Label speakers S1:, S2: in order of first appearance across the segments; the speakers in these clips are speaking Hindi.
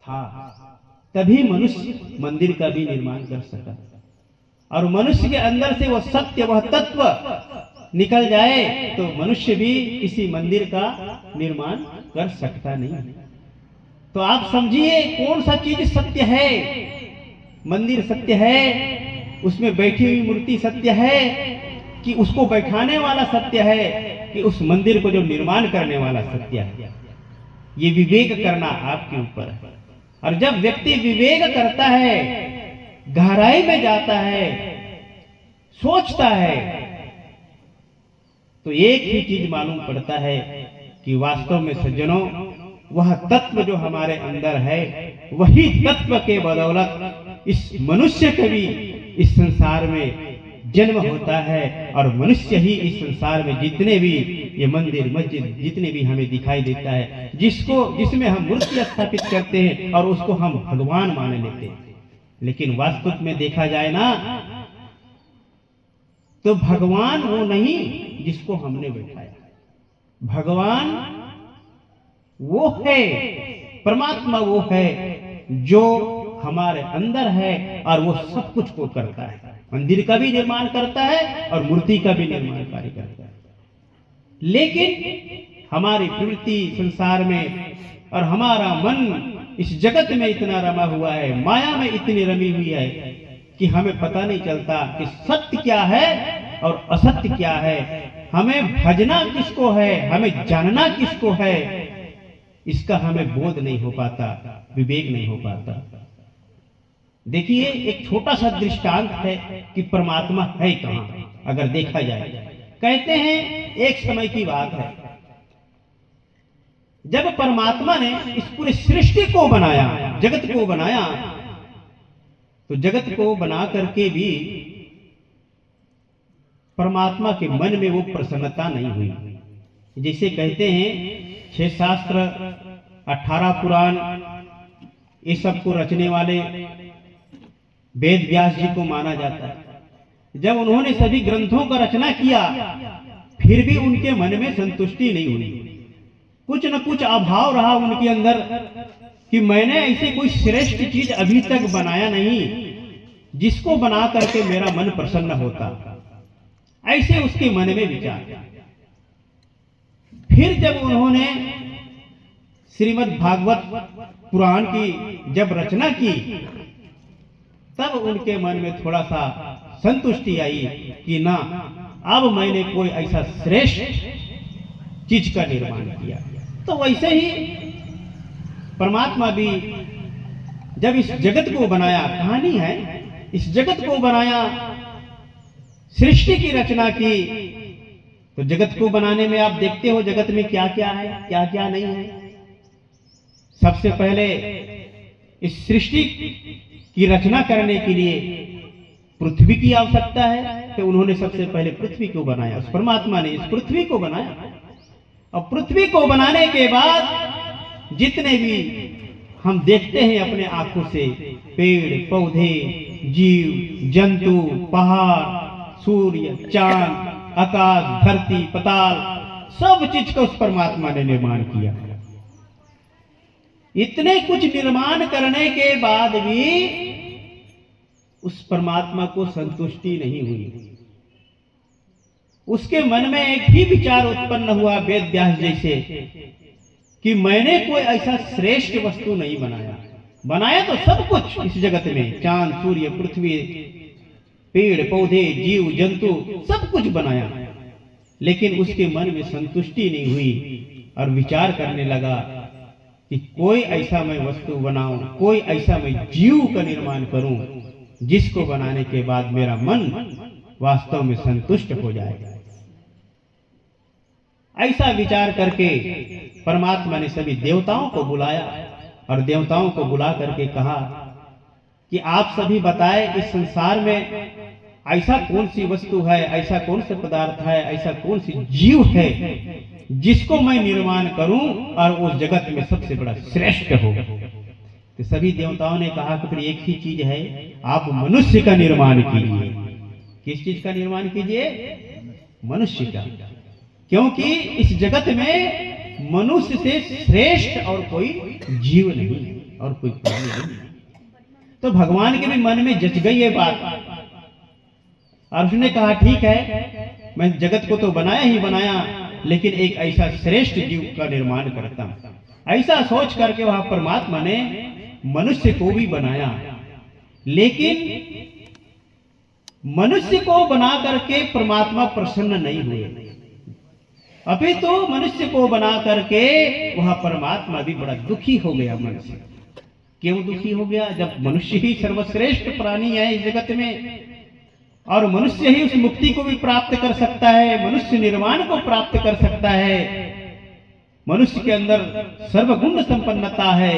S1: था, तभी मनुष्य मंदिर का भी निर्माण कर सका। और मनुष्य के अंदर से वो सत्य, वह तत्व निकल जाए तो मनुष्य भी किसी मंदिर का निर्माण कर सकता नहीं। तो आप समझिए कौन सा चीज सत्य है। मंदिर सत्य है, उसमें बैठी हुई मूर्ति सत्य है, कि उसको बैठाने वाला सत्य है, कि उस मंदिर को जो निर्माण करने वाला सत्य है। ये विवेक करना आपके ऊपर है। और जब व्यक्ति विवेक करता है, गहराई में जाता है, सोचता है, तो एक ही चीज मालूम पड़ता है कि वास्तव में सज्जनों, वह तत्व जो हमारे अंदर है, वही तत्व के बदौलत इस मनुष्य के भी इस संसार में जन्म होता है। और मनुष्य ही इस संसार में जितने भी ये मंदिर मस्जिद जितने भी हमें दिखाई देता है, जिसमें हम मूर्ति स्थापित करते हैं और उसको हम भगवान मान लेते हैं, लेकिन वास्तव में देखा जाए ना, तो भगवान वो नहीं जिसको हमने बैठाया। भगवान वो है, परमात्मा वो है जो हमारे अंदर है और वो सब कुछ को करता है। मंदिर का भी निर्माण करता है और मूर्ति का भी निर्माण कार्य करता है। लेकिन हमारी प्रवृत्ति संसार में और हमारा मन इस जगत में इतना रमा हुआ है, माया में इतनी रमी हुई है कि हमें पता नहीं चलता कि सत्य क्या है और असत्य क्या है। हमें भजना किसको है, हमें जानना किसको है, इसका हमें बोध नहीं हो पाता, विवेक नहीं हो पाता। देखिए, एक छोटा सा दृष्टांत है कि परमात्मा है कहां, अगर देखा जाए। कहते हैं एक समय की बात है, जब परमात्मा ने इस पूरी सृष्टि को बनाया, जगत को बनाया, तो जगत को बना करके भी परमात्मा के मन में वो प्रसन्नता नहीं हुई। जैसे कहते हैं 6 शास्त्र 18 पुराण, ये सब को रचने वाले वेद व्यास जी को माना जाता है। जब उन्होंने सभी ग्रंथों का रचना किया, फिर भी उनके मन में संतुष्टि नहीं हुई। कुछ न कुछ अभाव रहा उनके अंदर कि मैंने ऐसी कोई श्रेष्ठ चीज अभी तक बनाया नहीं जिसको बना करके मेरा मन प्रसन्न होता। ऐसे उसके मन में विचार। फिर जब उन्होंने श्रीमद् भागवत पुराण की जब रचना की, तब उनके मन में थोड़ा सा संतुष्टि आई कि ना, अब मैंने कोई ऐसा श्रेष्ठ चीज का निर्माण किया। तो वैसे ही परमात्मा भी जब इस जगत को बनाया, कहानी है, इस जगत को बनाया, सृष्टि की रचना की, तो जगत को बनाने में आप देखते हो जगत में क्या क्या है, क्या क्या नहीं है। सबसे पहले इस सृष्टि की रचना करने के लिए पृथ्वी की आवश्यकता है, तो उन्होंने सबसे पहले पृथ्वी को बनाया। उस परमात्मा ने इस पृथ्वी को बनाया। और पृथ्वी को बनाने के बाद जितने भी हम देखते हैं अपने आंखों से, पेड़ पौधे, जीव जंतु, पहाड़, सूर्य, चांद, आकाश, धरती, पताल, सब चीज को उस परमात्मा ने निर्माण किया। इतने कुछ निर्माण करने के बाद भी उस परमात्मा को संतुष्टि नहीं हुई। उसके मन में एक ही विचार उत्पन्न हुआ, वेद व्यास जैसे, कि मैंने कोई ऐसा श्रेष्ठ वस्तु नहीं बनाया। बनाया तो सब कुछ इस जगत में, चांद, सूर्य, पृथ्वी, पेड़ पौधे, जीव जंतु, सब कुछ बनाया, लेकिन उसके मन में संतुष्टि नहीं हुई। और विचार करने लगा कि कोई ऐसा मैं वस्तु बनाऊं, कोई ऐसा मैं जीव का निर्माण करूं जिसको बनाने के बाद मेरा मन वास्तव में संतुष्ट हो जाए। ऐसा विचार करके परमात्मा ने सभी देवताओं को बुलाया और देवताओं को बुला करके कहा कि आप सभी बताएं, इस संसार में ऐसा कौन सी वस्तु है, ऐसा कौन सा पदार्थ है, ऐसा कौन सी जीव है जिसको मैं निर्माण करूं और उस जगत में सबसे बड़ा श्रेष्ठ हो। तो सभी देवताओं ने कहा कि फिर एक ही चीज है, आप मनुष्य का निर्माण कीजिए। किस चीज का निर्माण कीजिए? मनुष्य का। क्योंकि इस जगत में मनुष्य से श्रेष्ठ और कोई जीव नहीं और कोई प्राणी नहीं। तो भगवान के भी मन में जच गई ये बात, और उसने कहा ठीक है, मैं जगत को तो बनाया ही बनाया, लेकिन एक ऐसा श्रेष्ठ जीव का निर्माण करता हूं। ऐसा सोच करके वहां परमात्मा ने मनुष्य को भी बनाया, लेकिन मनुष्य को बना करके परमात्मा प्रसन्न नहीं हुए, अभी तो मनुष्य को बना करके वह परमात्मा भी बड़ा दुखी हो गया मन से। क्यों दुखी हो गया? जब मनुष्य ही सर्वश्रेष्ठ प्राणी है इस जगत में, और मनुष्य ही उस मुक्ति को भी प्राप्त कर सकता है, मनुष्य निर्वाण को प्राप्त कर सकता है, मनुष्य के अंदर सर्वगुण संपन्नता है,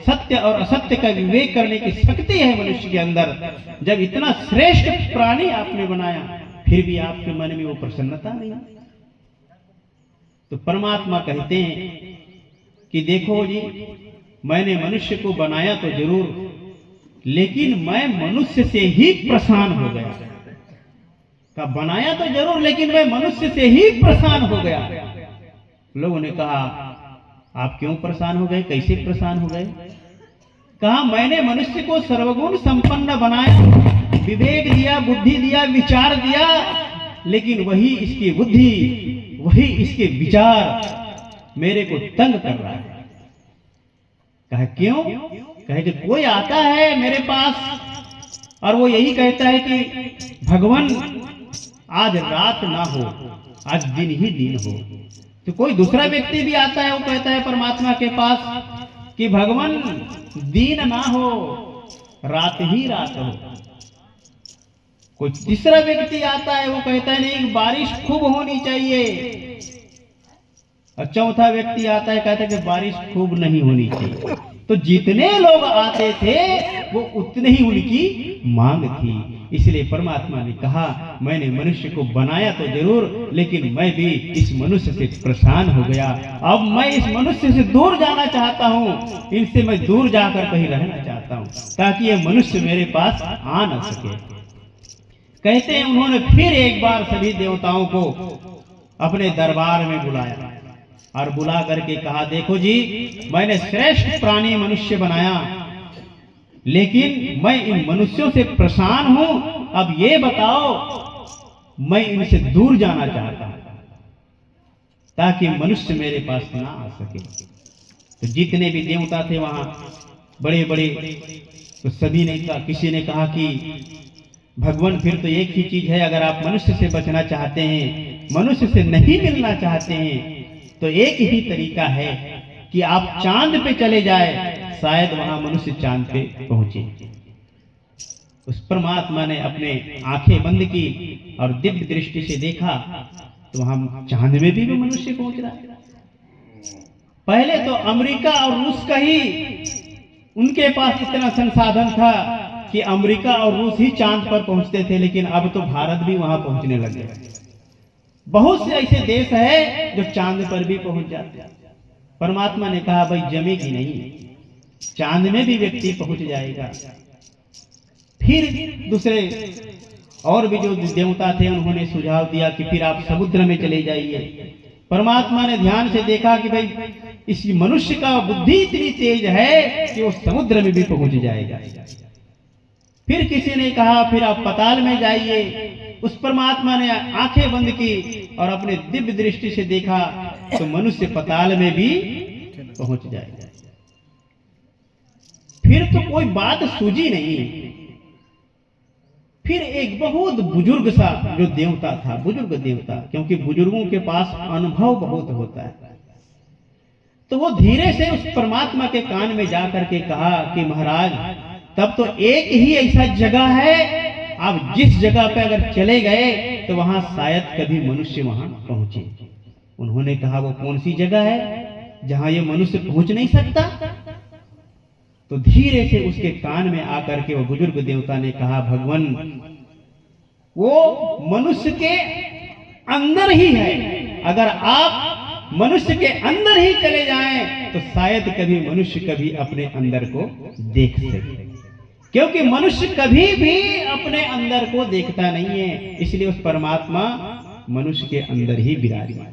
S1: सत्य और असत्य का विवेक करने की शक्ति है मनुष्य के अंदर। जब इतना श्रेष्ठ प्राणी आपने बनाया, फिर भी आपके मन में वो प्रसन्नता नहीं। तो परमात्मा कहते हैं कि देखो जी, मैंने मनुष्य को बनाया तो जरूर, लेकिन मैं मनुष्य से ही परेशान हो गया। का बनाया तो जरूर, लेकिन मैं मनुष्य से ही परेशान हो गया। लोगों ने कहा आप क्यों परेशान हो गए, कैसे परेशान हो गए? कहा मैंने मनुष्य को सर्वगुण संपन्न बनाया, विवेक दिया, बुद्धि दिया, विचार दिया, लेकिन वही इसकी बुद्धि, वही इसके विचार मेरे को तंग कर रहा है। कहा क्यों? कहे कि कोई आता है मेरे पास और वो यही कहता है कि भगवान आज रात ना हो, आज दिन ही दिन हो। तो कोई दूसरा व्यक्ति भी आता है, वो कहता है परमात्मा के पास कि भगवान दिन ना हो, रात ही रात हो। कोई तीसरा व्यक्ति आता है, वो कहता है नहीं बारिश खूब होनी चाहिए। और चौथा व्यक्ति आता है, कहता है कि बारिश खूब नहीं होनी चाहिए। तो जितने लोग आते थे वो उतने ही उनकी मांग थी। इसलिए परमात्मा ने कहा मैंने मनुष्य को बनाया तो जरूर, लेकिन मैं भी इस मनुष्य से परेशान हो गया। अब मैं इस मनुष्य से दूर जाना चाहता हूँ, इनसे मैं दूर जाकर कहीं रहना चाहता हूँ, ताकि ये मनुष्य मेरे पास आ न सके। कहते हैं उन्होंने फिर एक बार सभी देवताओं को अपने दरबार में बुलाया और बुला करके कहा देखो जी, मैंने श्रेष्ठ प्राणी मनुष्य बनाया, लेकिन मैं इन मनुष्यों से परेशान हूं। अब ये बताओ, मैं इनसे दूर जाना चाहता हूं ताकि मनुष्य मेरे पास ना आ सके। तो जितने भी देवता थे वहां बड़े बड़े, तो सभी ने कहा, किसी ने कहा कि भगवान फिर तो एक ही चीज है, अगर आप मनुष्य से बचना चाहते हैं, मनुष्य से नहीं मिलना चाहते हैं, तो एक ही तरीका है कि आप चांद पे चले जाए, शायद वहां मनुष्य चांद पे पहुंचे। उस परमात्मा ने अपने आंखें बंद की और दिव्य दृष्टि से देखा, तो वहां चांद में भी वो मनुष्य पहुंच रहा है। पहले तो अमेरिका और रूस का ही उनके पास इतना संसाधन था कि अमेरिका और रूस ही चांद पर पहुंचते थे, लेकिन अब तो भारत भी वहां पहुंचने लगे। बहुत से ऐसे देश है जो चांद पर भी पहुंच जाते हैं। परमात्मा ने कहा भाई जमेगी नहीं, चांद में भी व्यक्ति पहुंच जाएगा। फिर दूसरे और भी जो देवता थे उन्होंने सुझाव दिया कि फिर आप समुद्र में चले जाइए। परमात्मा ने ध्यान से देखा कि भाई इस मनुष्य का बुद्धि इतनी तेज है कि वो समुद्र में भी पहुंच जाएगा। फिर किसी ने कहा फिर आप पाताल में जाइए। उस परमात्मा ने आंखें बंद की और अपने दिव्य दृष्टि से देखा तो मनुष्य पाताल में भी पहुंच जाएगा। फिर तो कोई बात सूझी नहीं। फिर एक बहुत बुजुर्ग सा जो देवता था, बुजुर्ग देवता, क्योंकि बुजुर्गों के पास अनुभव बहुत होता है, तो वो धीरे से उस परमात्मा के कान में जाकर के कहा कि महाराज तब तो एक ही ऐसा जगह है, आप जिस जगह पे अगर चले गए तो वहां शायद कभी मनुष्य वहां पहुंचे। उन्होंने कहा वो कौन सी जगह है जहां ये मनुष्य पहुंच नहीं सकता? तो धीरे से उसके कान में आकर के वो बुजुर्ग देवता ने कहा भगवान वो मनुष्य के अंदर ही है, अगर आप मनुष्य के अंदर ही चले जाएं तो शायद कभी मनुष्य कभी अपने अंदर को देख सके, क्योंकि मनुष्य कभी भी अपने अंदर को देखता नहीं है। इसलिए उस परमात्मा मनुष्य के अंदर ही विराजमान।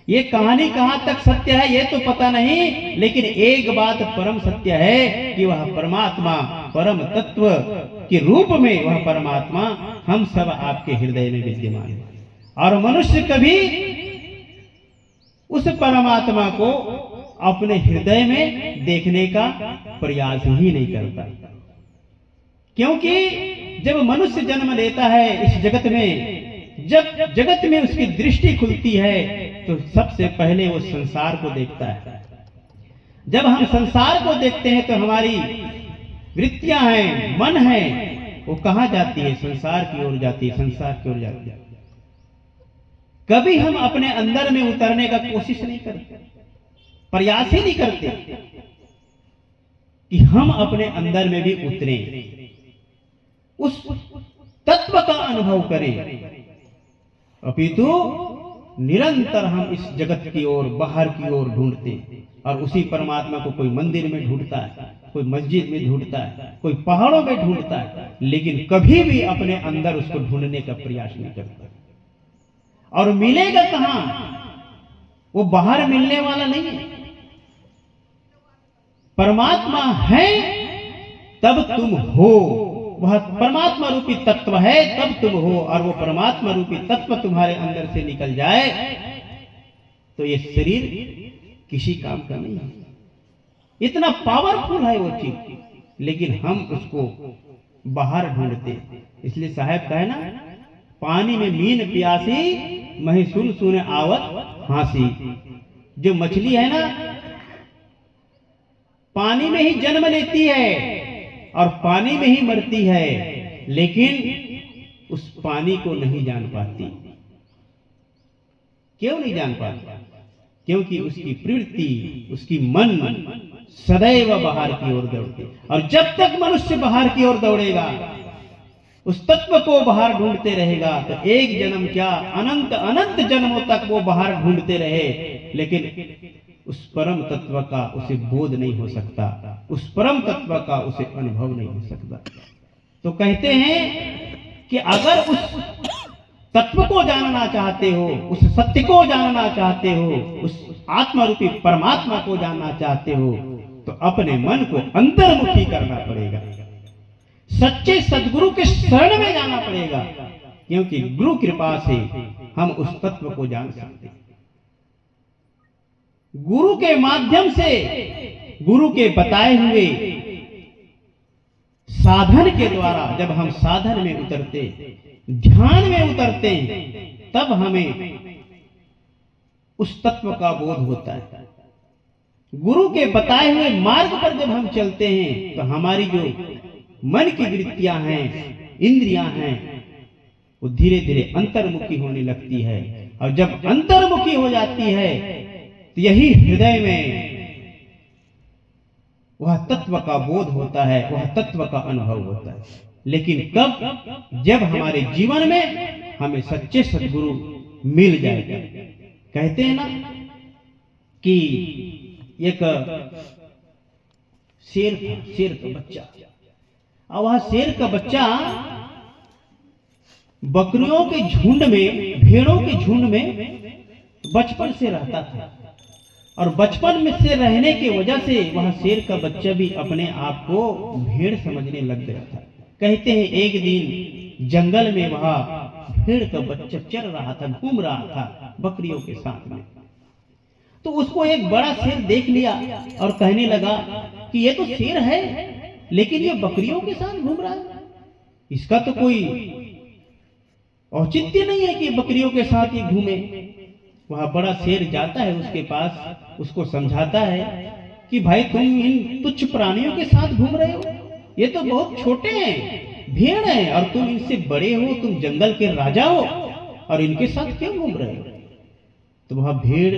S1: ये कहानी कहां तक सत्य है ये तो पता नहीं, लेकिन एक बात परम सत्य है कि वह परमात्मा परम तत्व के रूप में वह परमात्मा हम सब आपके हृदय में विद्यमान है। और मनुष्य कभी उस परमात्मा को अपने हृदय में देखने का प्रयास ही नहीं करता, क्योंकि जब मनुष्य जन्म लेता है इस जगत में, जब जगत में उसकी दृष्टि खुलती है तो सबसे पहले वो संसार को देखता है। जब हम संसार को देखते हैं तो हमारी वृत्तियां हैं, मन है, वो कहां जाती है? संसार की ओर जाती है, संसार की ओर जाती है। कभी हम अपने अंदर में उतरने का कोशिश नहीं करते, प्रयास ही नहीं करते कि हम अपने अंदर में भी उतरे, उस तत्व का अनुभव करें। अपितु निरंतर हम इस जगत की ओर, बाहर की ओर ढूंढते, और उसी परमात्मा को कोई मंदिर में ढूंढता है, कोई मस्जिद में ढूंढता है, कोई पहाड़ों में ढूंढता है, लेकिन कभी भी अपने अंदर उसको ढूंढने का प्रयास नहीं करता। और मिलेगा कहां? वो बाहर मिलने वाला नहीं है। परमात्मा है तब तुम हो, वह परमात्मा रूपी तत्व है तब तुम हो, और वो परमात्मा रूपी तत्व तुम्हारे अंदर से निकल जाए तो ये शरीर किसी काम का नहीं है। इतना पावरफुल है वो चीज, लेकिन हम उसको बाहर ढूंढते। इसलिए साहब कहे ना, पानी में मीन प्यासी मही सुन सुन आवत हासी। जो मछली है ना, पानी में ही जन्म लेती है और पानी में ही मरती है, लेकिन उस पानी को नहीं जान पाती। क्यों नहीं जान पाती? क्योंकि उसकी प्रवृत्ति, उसकी मन सदैव बाहर की ओर दौड़ती। और जब तक मनुष्य बाहर की ओर दौड़ेगा, उस तत्व को बाहर ढूंढते रहेगा, तो एक जन्म क्या अनंत अनंत जन्मों तक वो बाहर ढूंढते रहे, लेकिन उस परम तत्व का उसे बोध नहीं हो सकता, उस परम तत्व का उसे अनुभव नहीं हो सकता। तो कहते हैं कि अगर उस तत्व को जानना चाहते हो, उस सत्य को जानना चाहते हो, उस आत्मा रूपी परमात्मा को जानना चाहते हो, तो अपने मन को अंतर्मुखी करना पड़ेगा, सच्चे सदगुरु के शरण में जाना पड़ेगा, क्योंकि गुरु कृपा से हम उस तत्व को जान सकते हैं। गुरु के माध्यम से, गुरु के बताए हुए साधन के द्वारा जब हम साधन में उतरते, ध्यान में उतरते, तब हमें उस तत्व का बोध होता है। गुरु के बताए हुए मार्ग पर जब हम चलते हैं तो हमारी जो मन की वृत्तियां हैं, इंद्रियां हैं, वो धीरे धीरे अंतर्मुखी होने लगती है। और जब अंतर्मुखी हो जाती है तो यही हृदय में वह तत्व का बोध होता है, वह तत्व का अनुभव होता है। लेकिन कब? जब हमारे जीवन में हमें सच्चे सद्गुरु मिल जाएगा। कहते हैं ना कि एक शेर था, शेर का बच्चा, और वह शेर का बच्चा बकरियों के झुंड में, भेड़ों के झुंड में बचपन से रहता था, और बचपन में से रहने की वजह से वह शेर का बच्चा भी अपने आप को भेड़ समझने लग गया था। कहते हैं एक दिन जंगल में वह भेड़ का बच्चा चल रहा था, घूम रहा था बकरियों के साथ में। तो उसको एक बड़ा शेर देख लिया और कहने लगा कि ये तो शेर है, लेकिन ये बकरियों के साथ घूम रहा है, इसका तो कोई औचित्य नहीं है कि बकरियों के साथ ही घूमे। वह बड़ा शेर जाता है उसके पास, उसको समझाता है कि भाई तुम इन तुच्छ प्राणियों के साथ घूम रहे हो, ये तो बहुत छोटे हैं, भेड़ हैं, और तुम इनसे बड़े हो, तुम जंगल के राजा हो, और इनके साथ क्यों घूम रहे हो? तो वह भेड़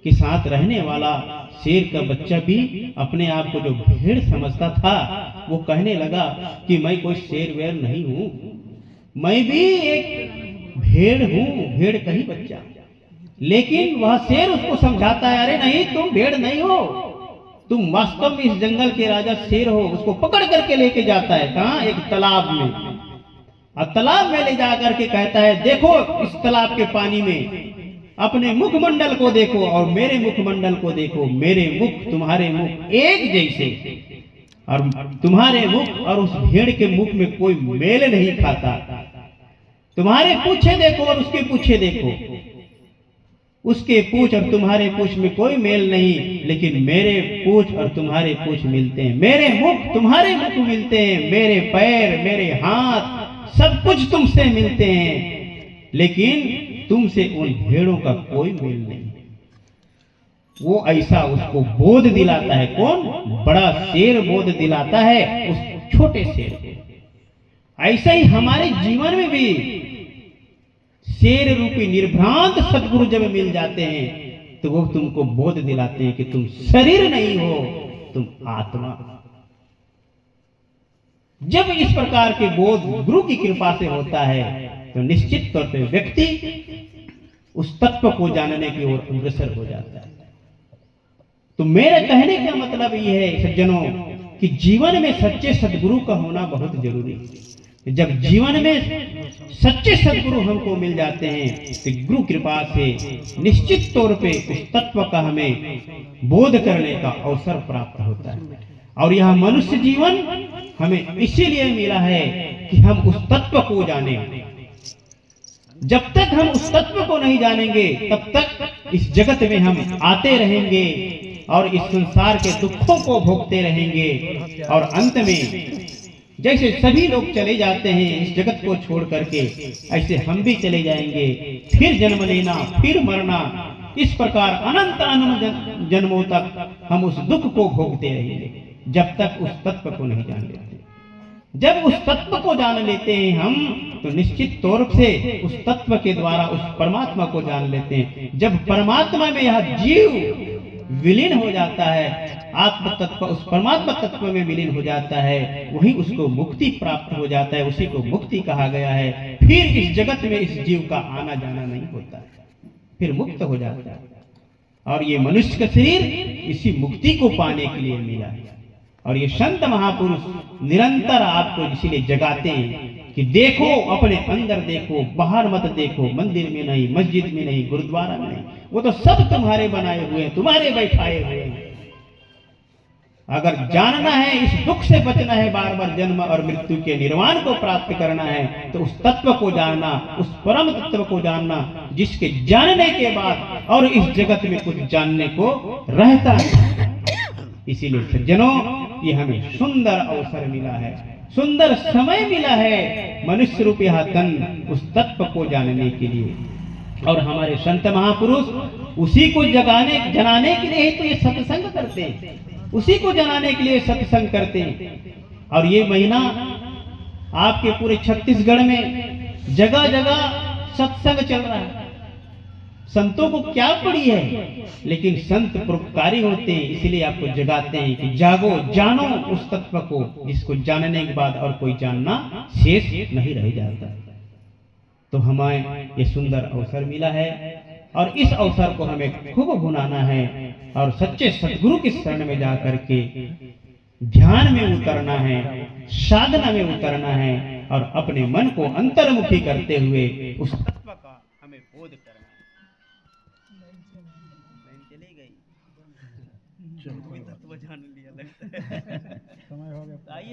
S1: के साथ रहने वाला शेर का बच्चा भी अपने आप को जो भेड़ समझता था, वो कहने लगा कि मैं कोई शेर वेर नहीं हूं, मैं भी एक भेड़ हूं, भेड़ का ही बच्चा। लेकिन वह शेर उसको समझाता है, अरे नहीं, तुम भेड़ नहीं हो, तुम वास्तव में इस जंगल के राजा शेर हो। उसको पकड़ करके लेके जाता है, कहां? एक तालाब में, और तालाब में ले जा करके कहता है, देखो इस तालाब के पानी में अपने मुखमंडल को देखो और मेरे मुखमंडल को देखो, मेरे मुख तुम्हारे मुख एक जैसे, और तुम्हारे मुख और उस भेड़ के मुख में कोई मेल नहीं खाता। तुम्हारे पूछे देखो और उसके पूछे देखो, उसके पूछ और तुम्हारे पूछ में कोई मेल नहीं, लेकिन मेरे पूछ और तुम्हारे पूछ मिलते हैं, मेरे मुख तुम्हारे मुख मिलते हैं, मेरे पैर मेरे हाथ सब कुछ तुमसे मिलते हैं, लेकिन तुमसे उन भेड़ों का कोई मेल नहीं। वो ऐसा उसको बोध दिलाता है। कौन? बड़ा शेर बोध दिलाता है उस छोटे शेर को। ऐसा ही हमारे जीवन में भी शेर रूपी निर्भ्रांत सदगुरु जब मिल जाते हैं तो वो तुमको बोध दिलाते हैं कि तुम शरीर नहीं हो, तुम आत्मा। जब इस प्रकार के बोध गुरु की कृपा से होता है तो निश्चित तौर पर व्यक्ति उस तत्व को जानने की ओर अग्रसर हो जाता है। तो मेरे कहने का मतलब यह है सज्जनों कि जीवन में सच्चे सदगुरु का होना बहुत जरूरी है। जब जीवन में सच्चे सदगुरु हमको मिल जाते हैं तो गुरु कृपा से निश्चित तौर पे उस तत्व का हमें बोध करने का अवसर प्राप्त होता है। और यह मनुष्य जीवन हमें इसीलिए मिला है कि हम उस तत्व को जाने। जब तक हम उस तत्व को नहीं जानेंगे तब तक इस जगत में हम आते रहेंगे और इस संसार के दुखों को भोगते रहेंगे, और अंत में जैसे सभी लोग चले जाते हैं इस जगत को छोड़ करके, ऐसे हम भी चले जाएंगे। फिर जन्म लेना, फिर मरना, इस प्रकार अनंत अनंत जन्मों तक हम उस दुख को भोगते रहेंगे जब तक उस तत्व को नहीं जान लेते। जब उस तत्व को जान लेते हैं हम तो निश्चित तौर से उस तत्व के द्वारा उस परमात्मा को जान लेते हैं। जब परमात्मा में यह जीव विलीन हो जाता है, आत्म तत्व उस परमात्मा तत्व में विलीन हो जाता है, वही उसको मुक्ति प्राप्त हो जाता है, उसी को मुक्ति कहा गया है। फिर इस जगत में इस जीव का आना जाना नहीं होता, फिर मुक्त हो जाता है। और ये मनुष्य का शरीर इसी मुक्ति को पाने के लिए मिला है। और ये संत महापुरुष निरंतर आपको इसीलिए जगाते हैं कि देखो, अपने अंदर देखो, बाहर मत देखो, मंदिर में नहीं, मस्जिद में नहीं, गुरुद्वारा में नहीं, वो तो सब तुम्हारे बनाए हुए हैं, तुम्हारे बैठाए हुए हैं। अगर जानना है, इस दुख से बचना है, बार बार जन्म और मृत्यु के निर्वाण को प्राप्त करना है, तो उस तत्व को जानना, उस परम तत्व को जानना, जिसके जानने के बाद और इस जगत में कुछ जानने को रहता है। इसीलिए सज्जनों, ये हमें सुंदर अवसर मिला है, सुंदर समय मिला है मनुष्य रूपी तन उस तत्व को जानने के लिए। और हमारे संत महापुरुष उसी को जनाने के लिए तो ये सत्संग करते हैं, उसी को जनाने के लिए सत्संग करते हैं। और ये महीना आपके पूरे छत्तीसगढ़ में जगह जगह सत्संग चल रहा है। संतों को क्या पड़ी है, लेकिन संत परोपकारी होते हैं, इसलिए आपको जगाते हैं कि जागो, जानो उस तत्व को, जिसको जानने के बाद और कोई जानना शेष नहीं रह जाता। तो हमें ये सुंदर अवसर मिला है और इस अवसर को हमें खूब भुनाना है और सच्चे सदगुरु की शरण में जाकर के ध्यान में उतरना है, साधना में उतरना है और अपने मन को अंतर्मुखी करते हुए उस तत्व का हमें बोध करना है। चली गई, तत्व जान लिया लगता है। समय हो गया।